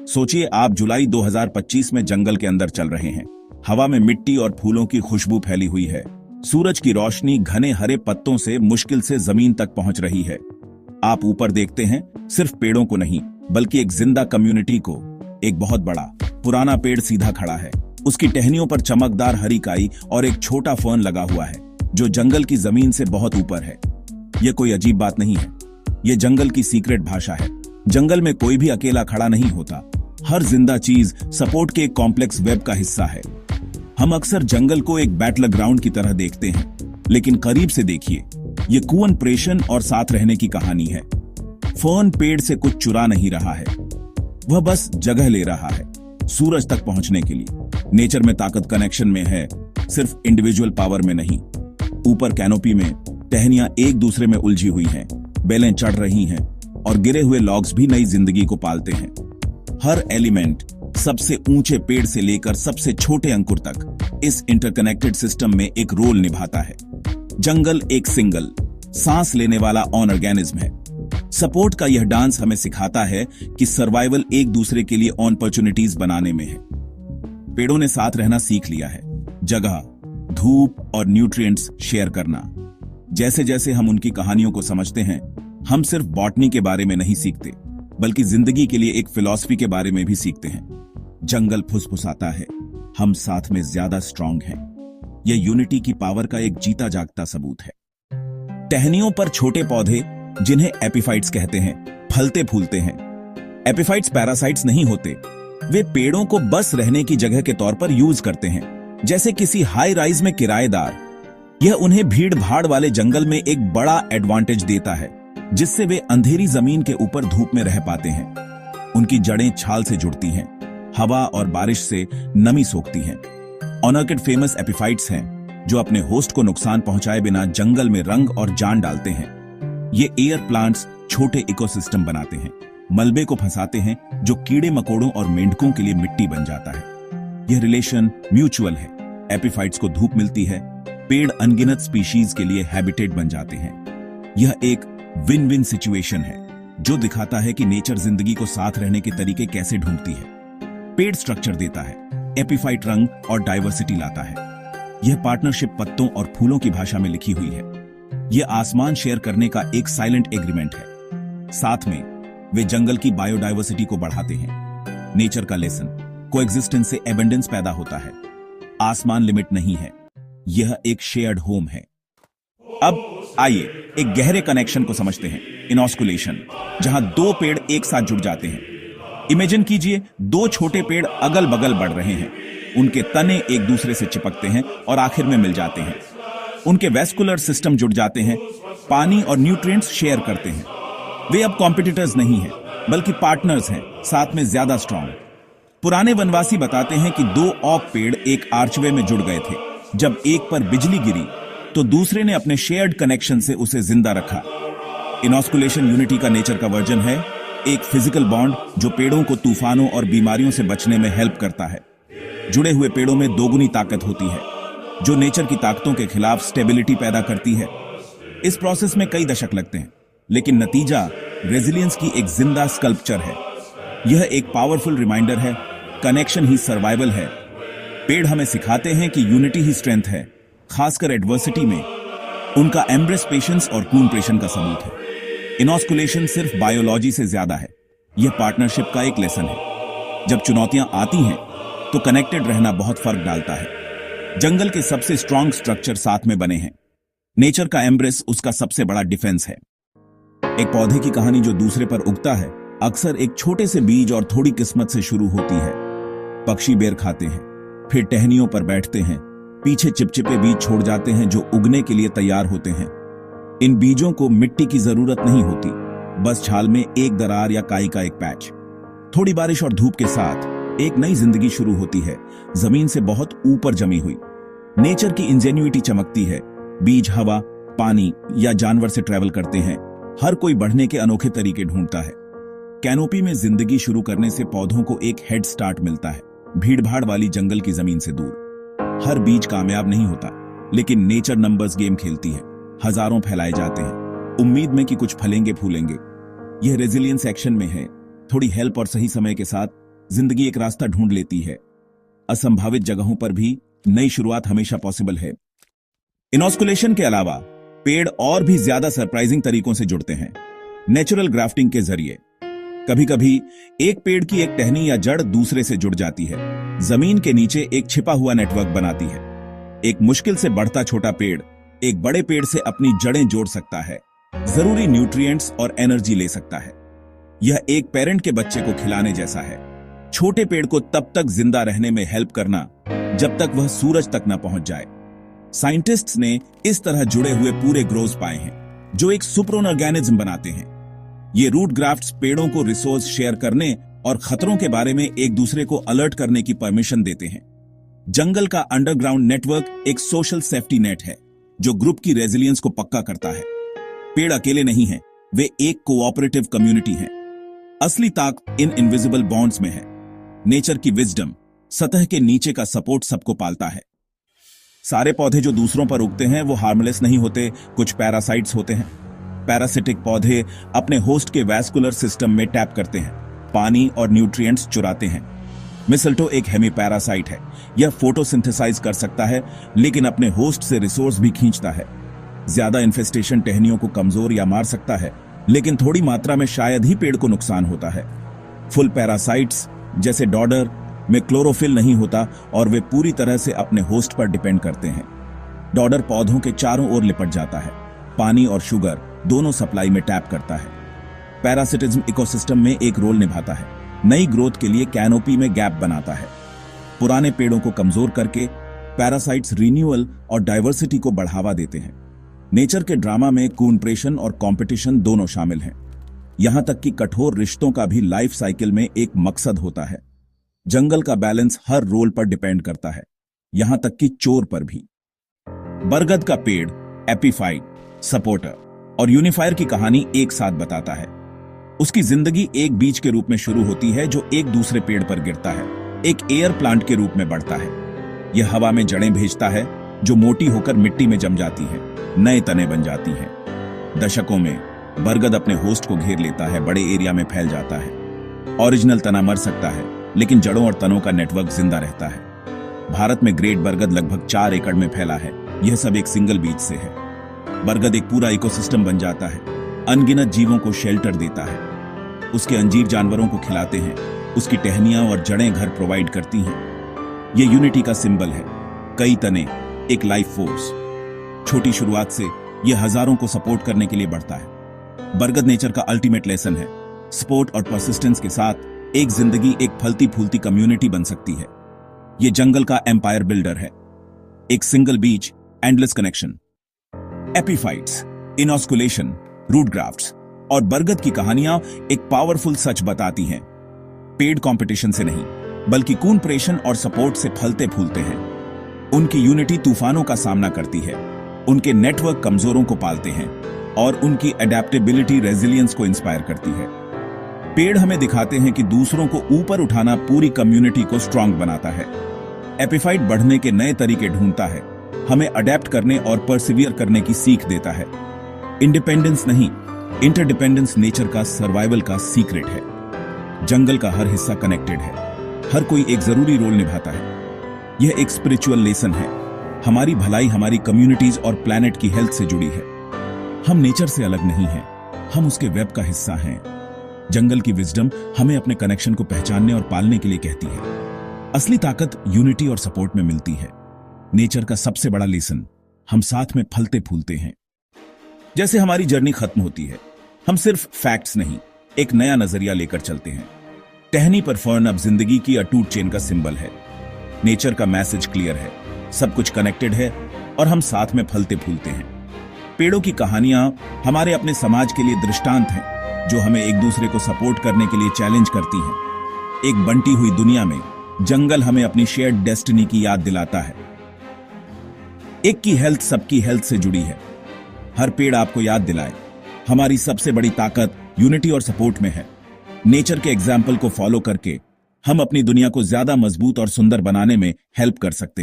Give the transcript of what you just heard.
सोचिए आप जुलाई 2025 में जंगल के अंदर चल रहे हैं। हवा में मिट्टी और फूलों की खुशबू फैली हुई है। सूरज की रोशनी घने हरे पत्तों से मुश्किल से जमीन तक पहुंच रही है। आप ऊपर देखते हैं, सिर्फ पेड़ों को नहीं बल्कि एक जिंदा कम्युनिटी को। एक बहुत बड़ा पुराना पेड़ सीधा खड़ा है। उसकी टहनियों पर चमकदार हरी काई और एक छोटा फर्न लगा हुआ है जो जंगल की जमीन से बहुत ऊपर है। यह कोई अजीब बात नहीं है, यह जंगल की सीक्रेट भाषा है। जंगल में कोई भी अकेला खड़ा नहीं होता। हर जिंदा चीज सपोर्ट के एक कॉम्प्लेक्स वेब का हिस्सा है। हम अक्सर जंगल को एक बैटल ग्राउंड की तरह देखते हैं, लेकिन करीब से देखिए, ये कोऑपरेशन और साथ रहने की कहानी है। फर्न पेड़ से कुछ चुरा नहीं रहा है, वह बस जगह ले रहा है सूरज तक पहुंचने के लिए। नेचर में ताकत कनेक्शन में है, सिर्फ इंडिविजुअल पावर में नहीं। ऊपर कैनोपी में टहनियां एक दूसरे में उलझी हुई हैं, बेलें चढ़ रही हैं और गिरे हुए लॉग्स भी नई जिंदगी को पालते हैं। हर एलिमेंट, सबसे ऊंचे पेड़ से लेकर सबसे छोटे अंकुर तक, इस इंटरकनेक्टेड सिस्टम में एक रोल निभाता है। जंगल एक सिंगल सांस लेने वाला ऑर्गेनिज्म है। सपोर्ट का यह डांस हमें सिखाता है कि सर्वाइवल एक दूसरे के लिए अपॉर्चुनिटीज बनाने में है। पेड़ों ने साथ रहना सीख लिया है, जगह, धूप और न्यूट्रिएंट्स शेयर करना। जैसे जैसे हम उनकी कहानियों को समझते हैं, हम सिर्फ बॉटनी के बारे में नहीं सीखते बल्कि जिंदगी के लिए एक फिलॉसफी के बारे में भी सीखते हैं। जंगल फुसफुसाता है, हम साथ में ज्यादा स्ट्रांग हैं। यह यूनिटी की पावर का एक जीता जागता सबूत है। टहनियों पर छोटे पौधे, जिन्हें एपिफाइट्स कहते हैं, फलते फूलते हैं। एपिफाइट्स पैरासाइट्स नहीं होते, वे पेड़ों को बस रहने की जगह के तौर पर यूज करते हैं, जैसे किसी हाई राइज में किराएदार। यह उन्हें भीड़ भाड़ वाले जंगल में एक बड़ा एडवांटेज देता है, जिससे वे अंधेरी जमीन के ऊपर धूप में रह पाते हैं। उनकी जड़ें छाल से जुड़ती हैं, हवा और बारिश से नमी सोखती हैं। ऑर्किड फेमस एपिफाइट्स हैं जो अपने होस्ट को नुकसान पहुंचाए बिना जंगल में रंग और जान डालते हैं। ये एयर प्लांट्स छोटे इकोसिस्टम बनाते हैं, मलबे को फंसाते हैं जो कीड़े मकोड़ों और मेंढकों के लिए मिट्टी बन जाता है। यह रिलेशन म्यूचुअल है। एपिफाइट्स को धूप मिलती है, पेड़ अनगिनत स्पीशीज के लिए हैबिटेट बन जाते हैं। यह एक विन विन सिचुएशन है जो दिखाता है कि नेचर जिंदगी को साथ रहने के तरीके कैसे ढूंढती है। पेड़ स्ट्रक्चर देता है, एपिफाइट रंग और डाइवर्सिटी लाता है। यह पार्टनरशिप पत्तों और फूलों की भाषा में लिखी हुई है। यह आसमान शेयर करने का एक साइलेंट एग्रीमेंट है। साथ में वे जंगल की बायोडाइवर्सिटी को बढ़ाते हैं। नेचर का लेसन, कोएग्जिस्टेंस से एबंडेंस पैदा होता है। आसमान लिमिट नहीं है, यह एक शेयर्ड होम है। अब आइए एक गहरे कनेक्शन को समझते हैं, इनॉस्कुलेशन, जहां दो पेड़ एक साथ जुड़ जाते हैं। इमेजिन कीजिए, दो छोटे पेड़ अगल बगल बढ़ रहे हैं। उनके तने एक दूसरे से चिपकते हैं और आखिर में मिल जाते हैं। उनके वेस्कुलर सिस्टम जुड़ जाते हैं, पानी और न्यूट्रिएंट्स शेयर करते हैं। वे अब कॉम्पिटिटर्स नहीं हैं बल्कि पार्टनर्स हैं, साथ में ज्यादा स्ट्रांग। पुराने वनवासी बताते हैं कि दो ओक पेड़ एक आर्चवे में जुड़ गए थे। जब एक पर बिजली गिरी तो दूसरे ने अपने शेयर्ड कनेक्शन से उसे जिंदा रखा। इनॉस्कुलेशन यूनिटी का नेचर का वर्जन है, एक फिजिकल बॉन्ड जो पेड़ों को तूफानों और बीमारियों से बचने में हेल्प करता है। जुड़े हुए पेड़ों में दोगुनी ताकत होती है, जो नेचर की ताकतों के खिलाफ स्टेबिलिटी पैदा करती है। इस प्रोसेस में कई दशक लगते हैं, लेकिन नतीजा रेजिलियंस की एक जिंदा स्कल्पचर है। यह एक पावरफुल रिमाइंडर है, कनेक्शन ही सर्वाइवल है। पेड़ हमें सिखाते हैं कि यूनिटी ही स्ट्रेंथ है, खासकर एडवर्सिटी में। उनका एम्ब्रेस पेशेंस और कोऑपरेशन का सबूत है। इनॉस्कुलेशन सिर्फ बायोलॉजी से ज्यादा है, यह पार्टनरशिप का एक लेसन है। जब चुनौतियां आती हैं तो कनेक्टेड रहना बहुत फर्क डालता है। जंगल के सबसे स्ट्रांग स्ट्रक्चर साथ में बने हैं। नेचर का एम्ब्रेस उसका सबसे बड़ा डिफेंस है। एक पौधे की कहानी जो दूसरे पर उगता है, अक्सर एक छोटे से बीज और थोड़ी किस्मत से शुरू होती है। पक्षी बेर खाते हैं, फिर टहनियों पर बैठते हैं, पीछे चिपचिपे बीज छोड़ जाते हैं जो उगने के लिए तैयार होते हैं। इन बीजों को मिट्टी की जरूरत नहीं होती, बस छाल में एक दरार या काई का एक पैच। थोड़ी बारिश और धूप के साथ एक नई जिंदगी शुरू होती है, जमीन से बहुत ऊपर जमी हुई। नेचर की इंजेन्युइटी चमकती है। बीज हवा, पानी या जानवर से ट्रैवल करते हैं। हर कोई बढ़ने के अनोखे तरीके ढूंढता है। कैनोपी में जिंदगी शुरू करने से पौधों को एक हेड स्टार्ट मिलता है, भीड़भाड़ वाली जंगल की जमीन से दूर। हर बीज कामयाब नहीं होता, लेकिन नेचर नंबर्स गेम खेलती है। हजारों फैलाए जाते हैं, उम्मीद में कि कुछ फलेंगे फूलेंगे। यह रेजिलियंस एक्शन में है। थोड़ी हेल्प और सही समय के साथ जिंदगी एक रास्ता ढूंढ लेती है। असंभावित जगहों पर भी नई शुरुआत हमेशा पॉसिबल है। इनॉस्कुलेशन के अलावा पेड़ और भी ज्यादा सरप्राइजिंग तरीकों से जुड़ते हैं। नेचुरल ग्राफ्टिंग के जरिए कभी कभी एक पेड़ की एक टहनी या जड़ दूसरे से जुड़ जाती है, जमीन के नीचे एक छिपा हुआ नेटवर्क बनाती है। एक मुश्किल से बढ़ता छोटा पेड़ एक बड़े पेड़ से अपनी जड़ें जोड़ सकता है, जरूरी न्यूट्रिएंट्स और एनर्जी ले सकता है। यह एक पेरेंट के बच्चे को खिलाने जैसा है। छोटे पेड़ को तब तक जिंदा रहने में हेल्प करना जब तक वह सूरज तक न पहुंच जाए। साइंटिस्ट्स ने इस तरह जुड़े हुए पूरे ग्रोव्स पाए हैं जो एक सुपरन ऑर्गेनिज्म बनाते हैं। ये रूट ग्राफ्ट्स पेड़ों को रिसोर्स शेयर करने और खतरों के बारे में एक दूसरे को अलर्ट करने की परमिशन देते हैं। जंगल का अंडरग्राउंड नेटवर्क एक सोशल सेफ्टी नेट है जो ग्रुप की रेजिलियंस को पक्का करता है। पेड़ अकेले नहीं हैं, वे एक कोऑपरेटिव कम्युनिटी हैं। असली ताकत इन इनविजिबल बॉन्ड्स में है। नेचर की विजडम, सतह के नीचे का सपोर्ट सबको पालता है। सारे पौधे जो दूसरों पर उगते हैं वो हार्मलेस नहीं होते, कुछ पैरासाइट्स होते हैं। पैरासिटिक पौधे अपने होस्ट के वैस्कुलर सिस्टम में टैप करते हैं, पानी और न्यूट्रिएंट्स चुराते हैं। मिसल्टो एक हेमी पैरासाइट है। यह फोटोसिंथेसाइज कर सकता है लेकिन अपने होस्ट से रिसोर्स भी खींचता है। ज्यादा इन्फेस्टेशन टहनियों को कमजोर या मार सकता है, लेकिन थोड़ी मात्रा में शायद ही पेड़ को नुकसान होता है। फुल पैरासाइट्स जैसे डॉडर में क्लोरोफिल नहीं होता और वे पूरी तरह से अपने होस्ट पर डिपेंड करते हैं। डॉडर पौधों के चारों ओर लिपट जाता है, पानी और शुगर दोनों सप्लाई में टैप करता है। पैरासिटिज्म इकोसिस्टम में एक रोल निभाता है, नई ग्रोथ के लिए कैनोपी में गैप बनाता है। पुराने पेड़ों को कमजोर करके पैरासाइट्स रिन्यूअल और डाइवर्सिटी को बढ़ावा देते हैं। नेचर के ड्रामा में कूनप्रेशन और कंपटीशन दोनों शामिल हैं। यहां तक कि कठोर रिश्तों का भी लाइफ साइकिल में एक मकसद होता है। जंगल का बैलेंस हर रोल पर डिपेंड करता है, यहां तक कि चोर पर भी। बरगद का पेड़ एपीफाइट, सपोर्टर और यूनिफायर की कहानी एक साथ बताता है। उसकी जिंदगी एक बीज के रूप में शुरू होती है जो एक दूसरे पेड़ पर गिरता है, एक एयर प्लांट के रूप में बढ़ता है। यह हवा में जड़ें भेजता है जो मोटी होकर मिट्टी में जम जाती हैं, नए तने बन जाती हैं। दशकों में बरगद अपने होस्ट को घेर लेता है, बड़े एरिया में फैल जाता है। ओरिजिनल तना मर सकता है लेकिन जड़ों और तनों का नेटवर्क जिंदा रहता है। भारत में ग्रेट बरगद लगभग 4 एकड़ में फैला है। यह सब एक सिंगल बीज से है। बरगद एक पूरा इकोसिस्टम बन जाता है, अनगिनत जीवों को शेल्टर देता है। उसके अंजीर जानवरों को खिलाते हैं, उसकी टहनियां और जड़ें घर प्रोवाइड करती हैं। यह यूनिटी का सिंबल है, कई तने, एक लाइफ फोर्स। छोटी शुरुआत से यह हजारों को सपोर्ट करने के लिए बढ़ता है। बरगद नेचर का अल्टीमेट लेसन है। सपोर्ट और परसिस्टेंस के साथ एक जिंदगी एक फलती फूलती कम्युनिटी बन सकती है। यह जंगल का एम्पायर बिल्डर है। एक सिंगल बीज, endless connection. Epiphytes, inosculation, root grafts और बरगद की कहानियां एक पावरफुल सच बताती हैं। पेड़ कंपटीशन से नहीं बल्कि कूनप्रेशन और सपोर्ट से फलते फूलते हैं। उनकी यूनिटी तूफानों का सामना करती है, उनके नेटवर्क कमजोरों को पालते हैं और उनकी अडेप्टेबिलिटी रेजिलियंस को इंस्पायर करती है। पेड़ हमें दिखाते हैं कि दूसरों को ऊपर उठाना पूरी कम्युनिटी को स्ट्रांग बनाता है। एपीफाइट बढ़ने के नए तरीके ढूंढता है, हमें अडेप्ट करने और परसिवियर करने की सीख देता है। इंडिपेंडेंस नहीं, इंटरडिपेंडेंस नेचर का सर्वाइवल का सीक्रेट है। जंगल का हर हिस्सा कनेक्टेड है, हर कोई एक जरूरी रोल निभाता है। यह एक स्पिरिचुअल लेसन है। हमारी भलाई हमारी कम्युनिटीज और प्लैनेट की हेल्थ से जुड़ी है। हम नेचर से अलग नहीं हैं, हम उसके वेब का हिस्सा हैं। जंगल की विजडम हमें अपने कनेक्शन को पहचानने और पालने के लिए कहती है। असली ताकत यूनिटी और सपोर्ट में मिलती है। नेचर का सबसे बड़ा लेसन, हम साथ में फलते फूलते हैं। जैसे हमारी जर्नी खत्म होती है, हम सिर्फ फैक्ट्स नहीं, एक नया नजरिया लेकर चलते हैं। टहनी पर फर्न अब जिंदगी की अटूट चेन का सिंबल है। नेचर का मैसेज क्लियर है, सब कुछ कनेक्टेड है और हम साथ में फलते फूलते हैं। पेड़ों की कहानियां हमारे अपने समाज के लिए दृष्टांत हैं जो हमें एक दूसरे को सपोर्ट करने के लिए चैलेंज करती हैं। एक बंटी हुई दुनिया में जंगल हमें अपनी शेयर्ड डेस्टिनी की याद दिलाता है। एक की हेल्थ सबकी हेल्थ से जुड़ी है। हर पेड़ आपको याद दिलाए हमारी सबसे बड़ी ताकत यूनिटी और सपोर्ट में है। नेचर के एग्जाम्पल को फॉलो करके हम अपनी दुनिया को ज्यादा मजबूत और सुंदर बनाने में हेल्प कर सकते हैं।